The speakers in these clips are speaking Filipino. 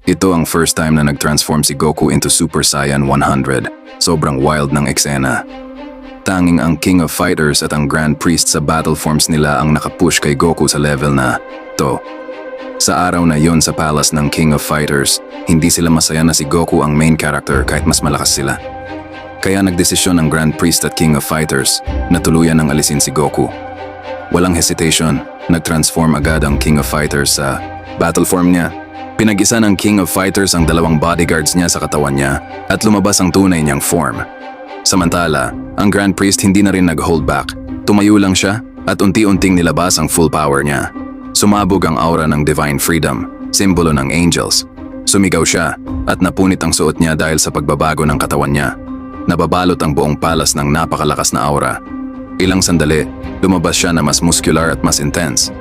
Ito ang first time na nag-transform si Goku into Super Saiyan 100. Sobrang wild ng eksena. Tanging ang King of Fighters at ang Grand Priest sa battle forms nila ang nakapush kay Goku sa level na to. Sa araw na yon sa palace ng King of Fighters, hindi sila masaya na si Goku ang main character kahit mas malakas sila. Kaya nagdesisyon ang Grand Priest at King of Fighters na tuluyan ang alisin si Goku. Walang hesitation, nag-transform agad ang King of Fighters sa battle form niya. Pinag-isa ng King of Fighters ang dalawang bodyguards niya sa katawan niya at lumabas ang tunay niyang form. Samantala, ang Grand Priest hindi na rin nag-hold back. Tumayo lang siya at unti-unting nilabas ang full power niya. Sumabog ang aura ng Divine Freedom, simbolo ng angels. Sumigaw siya at napunit ang suot niya dahil sa pagbabago ng katawan niya. Nababalot ang buong palace ng napakalakas na aura. Ilang sandali, lumabas siya na mas muscular at mas intense.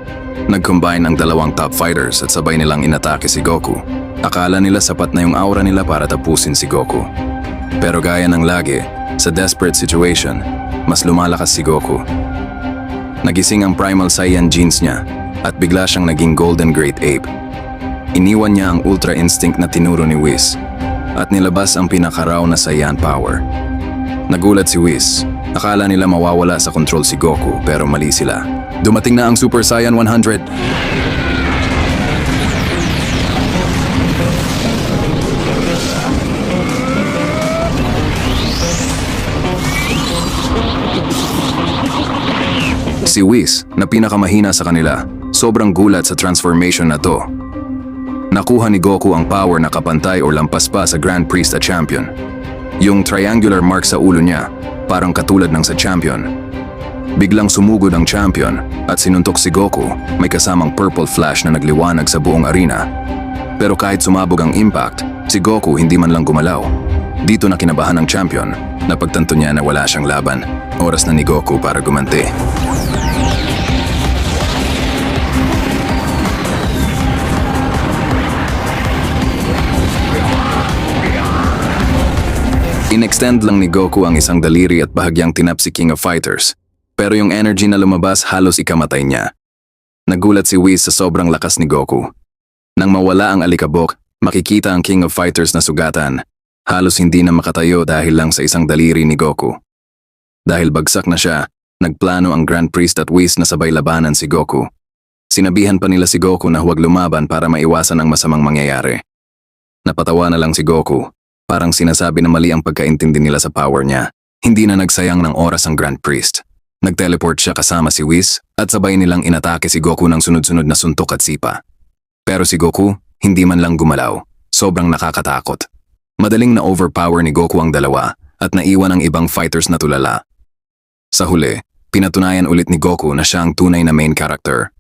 Nag-combine ang dalawang top fighters at sabay nilang inatake si Goku. Akala nila sapat na yung aura nila para tapusin si Goku. Pero gaya ng lagi, sa desperate situation, mas lumalakas si Goku. Nagising ang Primal Saiyan genes niya at bigla siyang naging Golden Great Ape. Iniwan niya ang Ultra Instinct na tinuro ni Whis at nilabas ang pinakaraw na Saiyan Power. Nagulat si Whis. Akala nila mawawala sa control si Goku pero mali sila. Dumating na ang Super Saiyan 100. Si Whis, na pinakamahina sa kanila, sobrang gulat sa transformation na to. Nakuha ni Goku ang power na kapantay o lampas pa sa Grand Priest at Champion. Yung triangular mark sa ulo niya, parang katulad ng sa Champion. Biglang sumugod ang Champion at sinuntok si Goku, may kasamang purple flash na nagliwanag sa buong arena. Pero kahit sumabog ang impact, si Goku hindi man lang gumalaw. Dito na kinabahan ng Champion, napagtanto niya na wala siyang laban. Oras na ni Goku para gumanti. In-extend lang ni Goku ang isang daliri at bahagyang tinap si King of Fighters. Pero yung energy na lumabas halos ikamatay niya. Nagulat si Whis sa sobrang lakas ni Goku. Nang mawala ang alikabok, makikita ang King of Fighters na sugatan. Halos hindi na makatayo dahil lang sa isang daliri ni Goku. Dahil bagsak na siya, nagplano ang Grand Priest at Whis na sabay labanan si Goku. Sinabihan pa nila si Goku na huwag lumaban para maiwasan ang masamang mangyayari. Napatawa na lang si Goku. Parang sinasabi na mali ang pagkaintindi nila sa power niya. Hindi na nagsayang ng oras ang Grand Priest. Nag-teleport siya kasama si Whis at sabay nilang inatake si Goku ng sunod-sunod na suntok at sipa. Pero si Goku, hindi man lang gumalaw. Sobrang nakakatakot. Madaling na overpower ni Goku ang dalawa at naiwan ang ibang fighters na tulala. Sa huli, pinatunayan ulit ni Goku na siya ang tunay na main character.